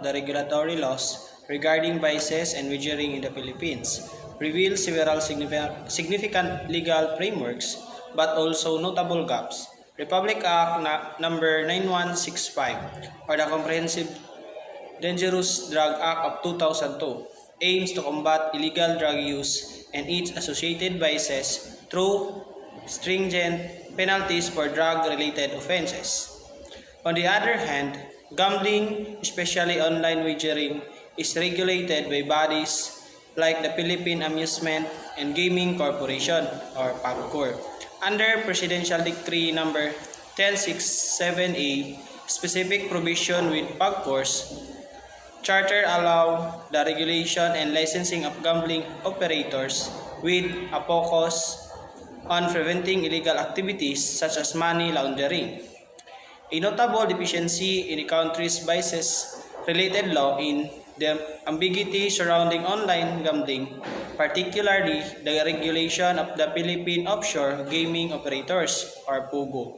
the regulatory laws regarding vices and wagering in the Philippines, reveals several significant legal frameworks but also notable gaps. Republic Act number 9165 or the Comprehensive Dangerous Drug Act of 2002 aims to combat illegal drug use and its associated vices through stringent penalties for drug-related offenses. On the other hand, gambling, especially online wagering, is regulated by bodies like the Philippine Amusement and Gaming Corporation or PAGCOR under Presidential Decree number 1067A. Specific provision with PAGCOR's charter allow the regulation and licensing of gambling operators with a focus on preventing illegal activities such as money laundering. A notable deficiency in the country's vices-related law in the ambiguity surrounding online gambling, particularly the regulation of the Philippine Offshore Gaming Operators or POGO.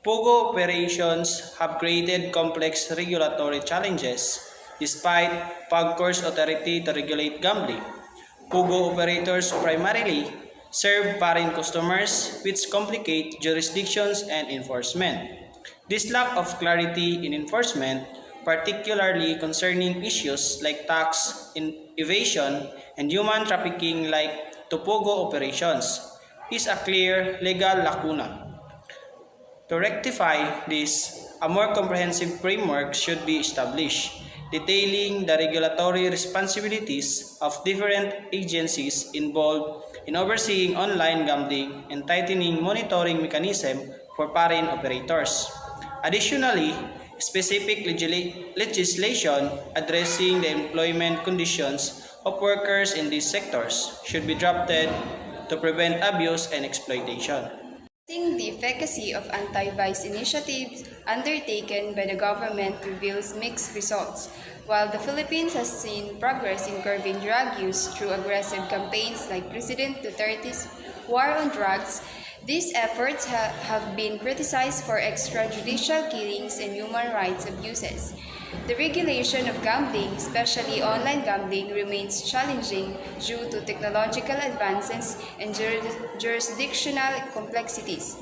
POGO operations have created complex regulatory challenges despite PAGCOR's authority to regulate gambling. POGO operators primarily serve foreign customers, which complicate jurisdictions and enforcement. This lack of clarity in enforcement, particularly concerning issues like tax evasion and human trafficking like to POGO operations, is a clear legal lacuna. To rectify this, a more comprehensive framework should be established, detailing the regulatory responsibilities of different agencies involved in overseeing online gambling and tightening monitoring mechanism for foreign operators. Additionally, specific legislation addressing the employment conditions of workers in these sectors should be drafted to prevent abuse and exploitation. Assessing the efficacy of anti-vice initiatives undertaken by the government reveals mixed results. While the Philippines has seen progress in curbing drug use through aggressive campaigns like President Duterte's War on Drugs, these efforts have been criticized for extrajudicial killings and human rights abuses. The regulation of gambling, especially online gambling, remains challenging due to technological advances and jurisdictional complexities.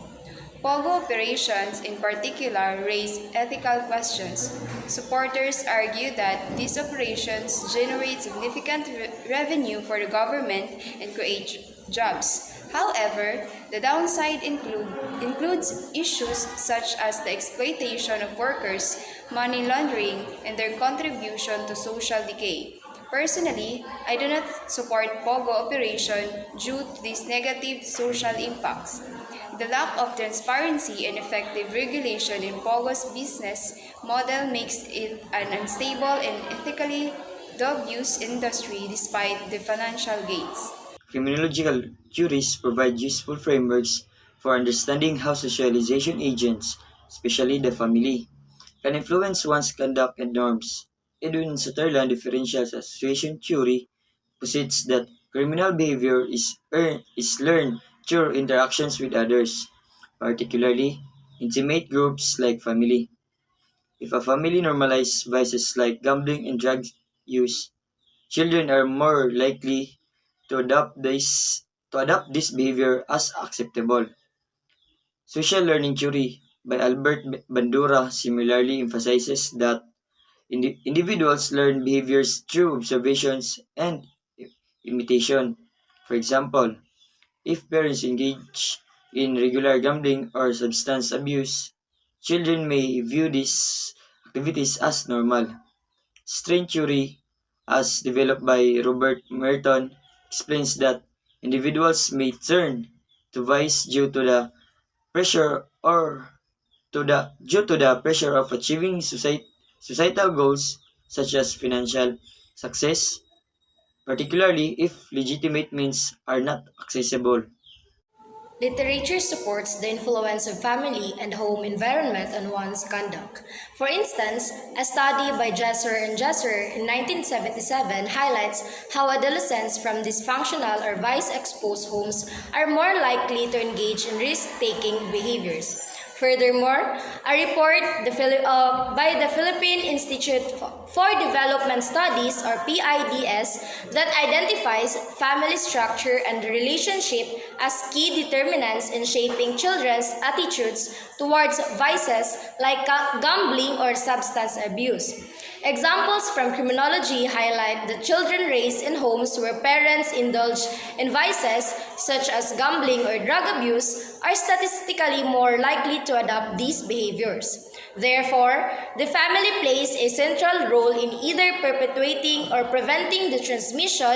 POGO operations, in particular, raise ethical questions. Supporters argue that these operations generate significant revenue for the government and create jobs. However, the downside includes issues such as the exploitation of workers, money laundering, and their contribution to social decay. Personally, I do not support POGO operation due to these negative social impacts. The lack of transparency and effective regulation in POGO's business model makes it an unstable and ethically dubious industry despite the financial gains. Criminological theories provide useful frameworks for understanding how socialization agents, especially the family, can influence one's conduct and norms. Edwin Sutherland differential association theory posits that criminal behavior is learned through interactions with others, particularly intimate groups like family. If a family normalizes vices like gambling and drug use, children are more likely to adopt this behavior as acceptable. Social learning theory by Albert Bandura similarly emphasizes that individuals learn behaviors through observations and imitation. For example, if parents engage in regular gambling or substance abuse, children may view these activities as normal. Strain theory, as developed by Robert Merton, explains that individuals may turn to vice pressure or due to the pressure of achieving societal goals such as financial success, particularly if legitimate means are not accessible. Literature supports the influence of family and home environment on one's conduct. For instance, a study by Jesser and Jesser in 1977 highlights how adolescents from dysfunctional or vice-exposed homes are more likely to engage in risk-taking behaviors. Furthermore, a report by the Philippine Institute for Development Studies, or PIDS, that identifies family structure and relationship as key determinants in shaping children's attitudes towards vices like gambling or substance abuse. Examples from criminology highlight that children raised in homes where parents indulge in vices such as gambling or drug abuse are statistically more likely to adopt these behaviors. Therefore, the family plays a central role in either perpetuating or preventing the transmission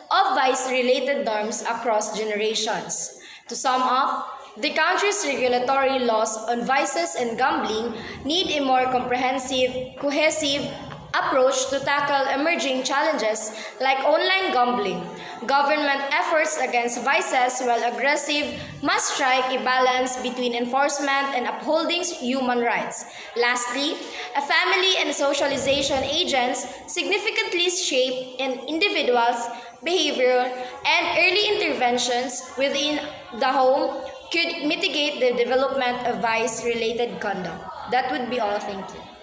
of vice-related norms across generations. To sum up, the country's regulatory laws on vices and gambling need a more comprehensive, cohesive approach to tackle emerging challenges like online gambling. Government efforts against vices, while aggressive, must strike a balance between enforcement and upholding human rights. Lastly, a family and socialization agents significantly shape an individual's behavior, and early interventions within the home could mitigate the development of vice-related conduct. That would be all. Thank you.